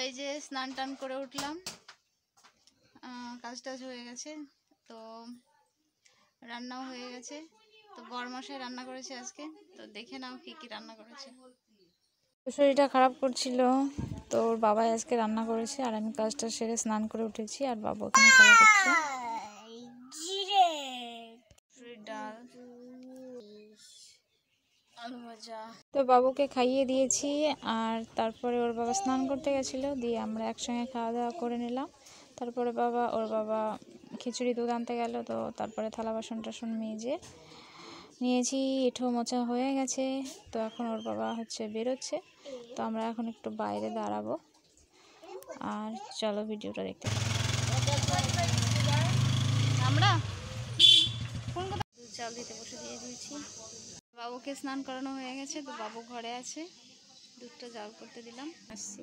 এই যে স্নান টান করে উঠলাম, কাজ টাজ হয়ে গেছে, তো রান্নাও হয়ে গেছে। তো বরমশাই রান্না করেছে আজকে, তো দেখে নাও কি কি রান্না করেছে। শরীরটা খারাপ করছিল, তো ওর বাবাই আজকে রান্না করেছে, আর আমি কাজটা সেরে স্নান করে উঠেছি, আর বাবা ওখানে খেলা করছে। ডাল, আলু ভাজা। তো বাবুকে খাইয়ে দিয়েছি, আর তারপরে ওর বাবা স্নান করতে গেছিলো, দিয়ে আমরা একসঙ্গে খাওয়া দাওয়া করে নিলাম। তারপরে ওর বাবা খিচুড়ি দুধ আনতে গেল, তো তারপরে থালা বাসন টাসন মেজে নিয়েছি, এঁঠো মোছা হয়ে গেছে। তো এখন ওর বাবা বেরোচ্ছে, তো আমরা এখন একটু বাইরে দাঁড়াবো, আর চলো ভিডিওটা দেখতে থাকো। আমরা দুধ চাল দিতে বসে দিয়ে দিয়েছি। বাবুকে স্নান করানো হয়ে গেছে, তো বাবু ঘরে আছে, দুধটা জাল করতে দিলাম, আসছি।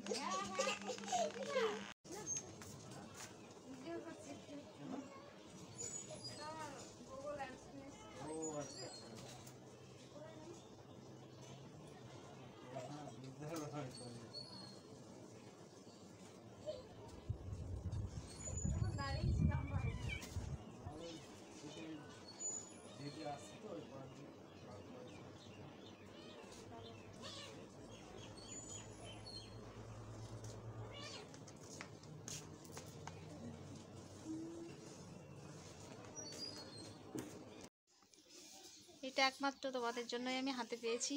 এটা একমাত্র তোমাদের জন্যই আমি হাতে পেয়েছি।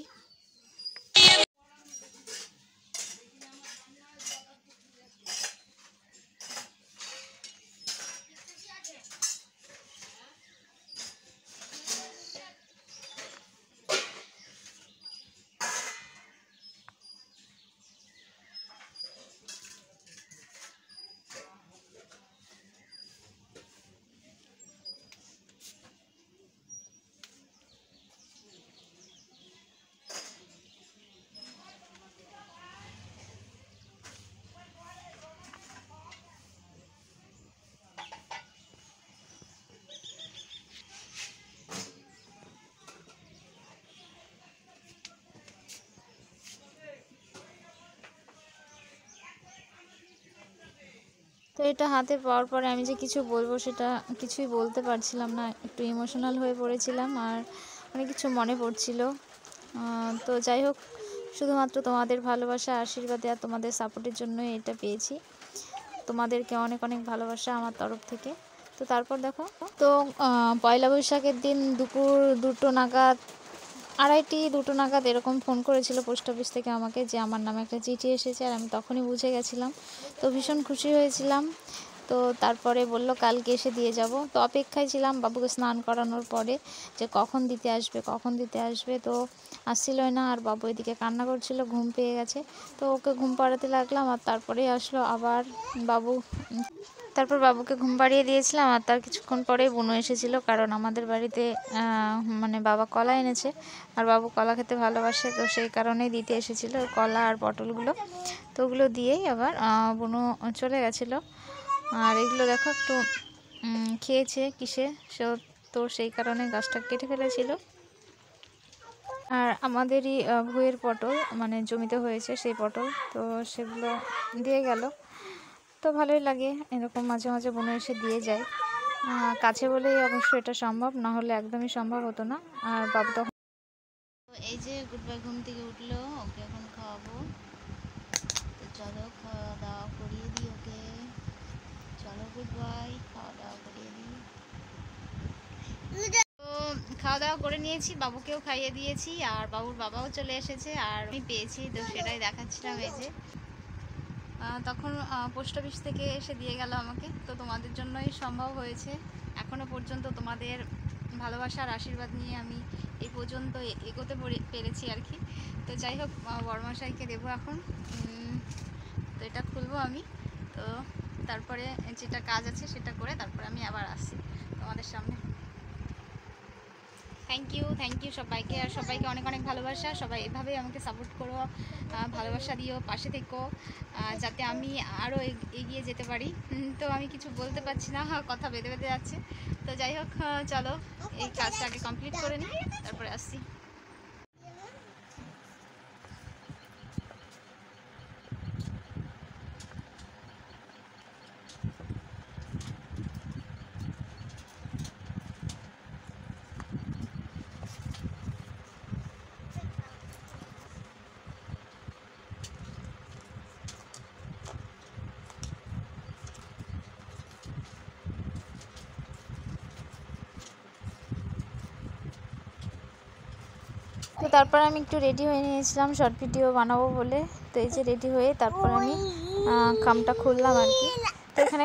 তো এটা হাতে পাওয়ার পরে আমি যে কিছু বলবো সেটা কিছুই বলতে পারছিলাম না, একটু ইমোশনাল হয়ে পড়েছিলাম, আর অনেক কিছু মনে পড়ছিল। তো যাই হোক, শুধুমাত্র তোমাদের ভালোবাসা, আশীর্বাদে আর তোমাদের সাপোর্টের জন্যই এটা পেয়েছি। তোমাদেরকে অনেক অনেক ভালোবাসা আমার তরফ থেকে। তো তারপর দেখো, তো পয়লা বৈশাখের দিন দুপুর 2টো নাগাদ, 2:30 নাগাদ এরকম ফোন করেছিল পোস্ট অফিস থেকে আমাকে, যে আমার নামে একটা চিঠি এসেছে, আর আমি তখনই বুঝে গেছিলাম, তো ভীষণ খুশি হয়েছিলাম। তো তারপরে বলল কালকে এসে দিয়ে যাব। তো অপেক্ষায় ছিলাম বাবুকে স্নান করানোর পরে, যে কখন দিতে আসবে। তো আসছিলই না, আর বাবু এদিকে কান্না করছিল, ঘুম পেয়ে গেছে। তো ওকে ঘুম পাড়াতে লাগলাম, আর তারপরেই আসলো আবার বাবু। তারপর বাবুকে ঘুম পাড়িয়ে দিয়েছিলাম, আর তার কিছুক্ষণ পরেই বুনু এসেছিলো, কারণ আমাদের বাড়িতে মানে বাবা কলা এনেছে, আর বাবু কলা খেতে ভালোবাসে, তো সেই কারণেই দিতে এসেছিলো কলা আর পটলগুলো। তো ওগুলো দিয়েই আবার বুনু চলে গেছিলো। আর এগুলো দেখো একটু খেয়েছে কিসে, তো সেই কারণে গাছটা কেটে ফেলেছিল। আর আমাদেরই ভুঁইয়ের পটল, মানে জমিতে হয়েছে সেই পটল, তো সেগুলো দিয়ে গেল। তো ভালোই লাগে, এরকম মাঝে মাঝে বোন এসে দিয়ে যায়, কাছে বলেই অবশ্য এটা সম্ভব, না হলে একদমই সম্ভব হতো না। আর বাবু তখন এই যে গুড বাই, ঘুম থেকে উঠলো, ওকে এখন খাওয়াবো। তো চলো খাওয়া দাওয়া করিয়ে দিই ওকে, চলো গুড বাই, খাওয়া দাওয়া করিয়ে দিই। তো খাওয়া দাওয়া করে নিয়েছি, বাবুকেও খাইয়ে দিয়েছি, আর বাবুর বাবাও চলে এসেছে, আর আমি পেয়েছি, তো সেটাই দেখাচ্ছিলাম। এই যে তখন পোস্ট অফিস থেকে এসে দিয়ে গেল আমাকে, তো তোমাদের জন্যই সম্ভব হয়েছে। এখনও পর্যন্ত তোমাদের ভালোবাসার আশীর্বাদ নিয়ে আমি এই পর্যন্ত এগোতে পেরেছি আর কি। তো যাই হোক, বড়মশাইকে দেবো এখন। তো এটা খুলবো আমি, তো তারপরে যেটা কাজ আছে সেটা করে তারপরে আমি আবার আসছি তোমাদের সামনে। থ্যাংক ইউ সবাইকে, আর সবাইকে অনেক অনেক ভালোবাসা। সবাই এভাবেই আমাকে সাপোর্ট করো, ভালোবাসা দিও, পাশে থেকো, যাতে আমি আরও এগিয়ে যেতে পারি। তো আমি কিছু বলতে পারছি না, কথা বেঁধে বেঁধে যাচ্ছে। তো যাই হোক, চলো এই কাজটা আগে কমপ্লিট করে নিই, তারপরে আসছি। তারপর আমি একটু রেডি হয়ে নিয়েছিলাম শর্ট ভিডিও বানাবো বলে। তো এই যে রেডি হয়ে তারপর আমি খামটা খুললাম আর কি। তো এখানে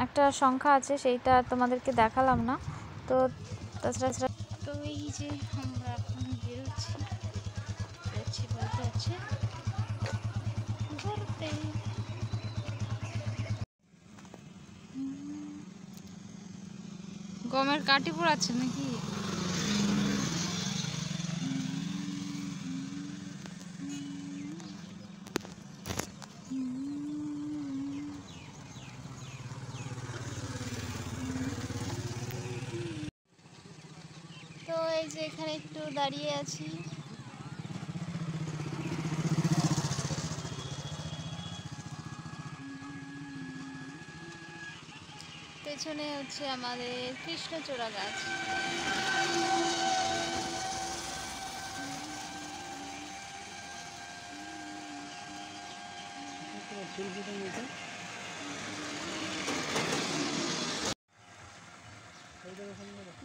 একটা সংখ্যা আছে, সেইটা তোমাদেরকে দেখালাম না। তো তাছাড়া তো এই যে আমরা এখন বেরোচ্ছি বলতে হচ্ছে ঘুরতে। গমের কাঠি পোড়াচ্ছে নাকি? তো এই যে এখানে একটু দাঁড়িয়ে আছি। পেছনে হচ্ছে আমাদের কৃষ্ণচূড়া গাছ।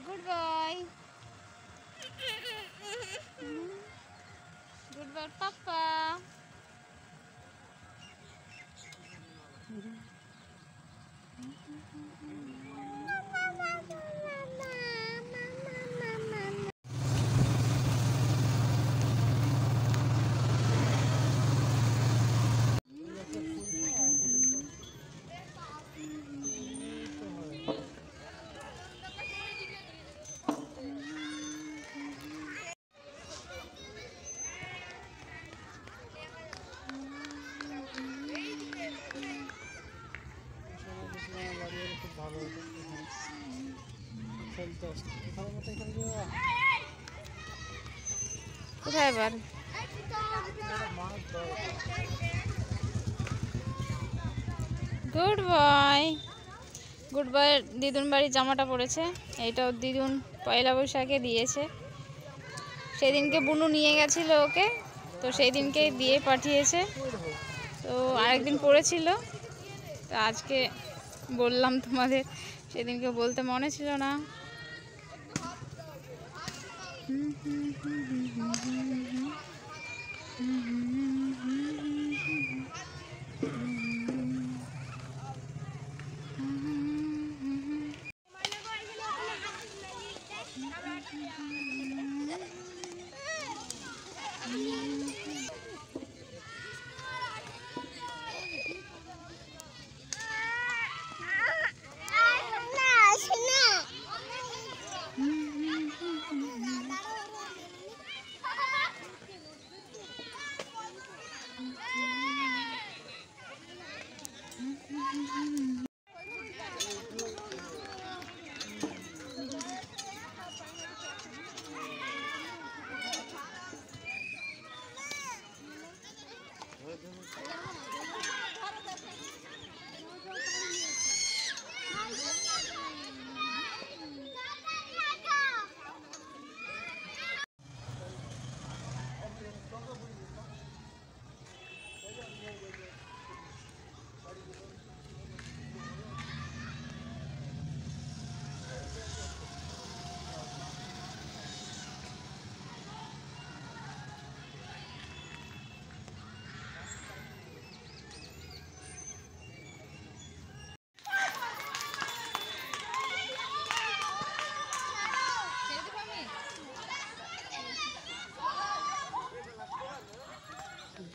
Good boy, good boy papa. কোথায় এবার? Good boy, good boy. দিদুন বাড়ির জামাটা পরেছে, এইটাও দিদুন পয়লা বৈশাখে দিয়েছে। সেদিনকে বুনু নিয়ে গেছিল ওকে, তো সেই দিনকে দিয়ে পাঠিয়েছে। তো আরেকদিন পরেছিল, তো আজকে বললাম তোমাদের, সেদিনকে বলতে মনে ছিল না।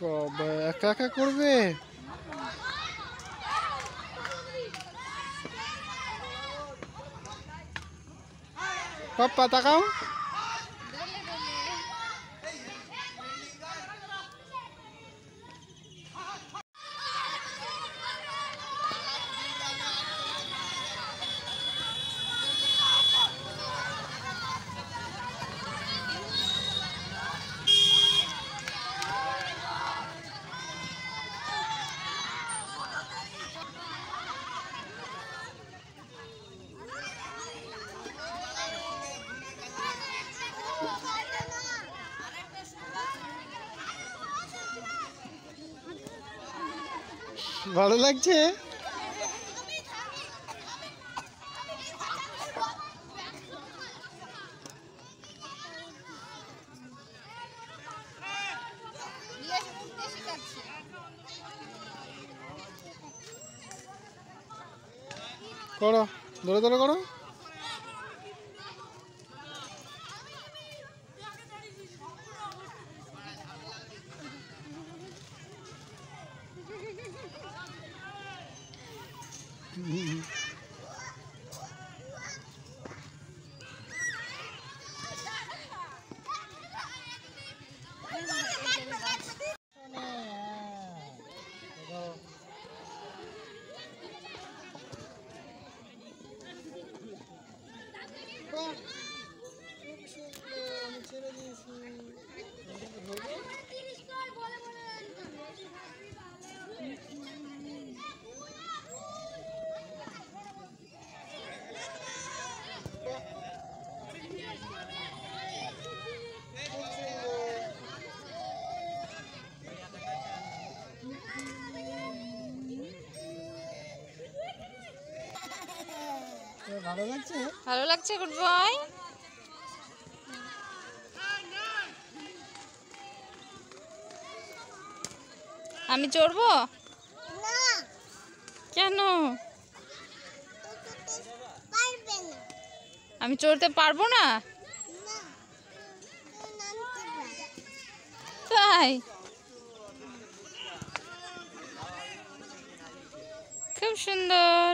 বাবা একা একা করবে? পাপ্পা তাকাও। ভালো লাগছে? করো, ধরে ধরে করো। ভালো লাগছে? ভালো লাগছে গুড বয়। আমি চড়বো? কেন? আমি চড়তে পারবো না? তাই? খুব সুন্দর।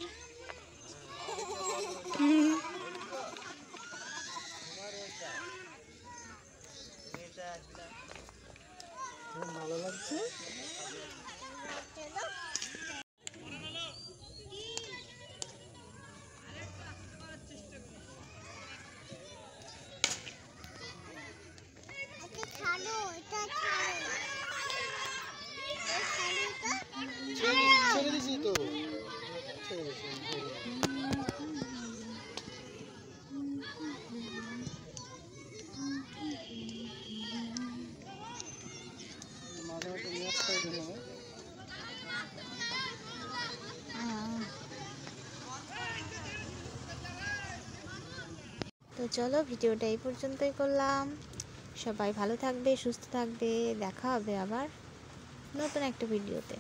ভালো লাগছে? ছেড়ে দিছি তো, ছেড়ে দিছি। মাঝে মাঝে ম্যাচ করে দিল। তো চলো ভিডিওটা এই পর্যন্তই করলাম। সবাই ভালো থাকবে, সুস্থ থাকবে। দেখা হবে আবার নতুন একটা ভিডিওতে।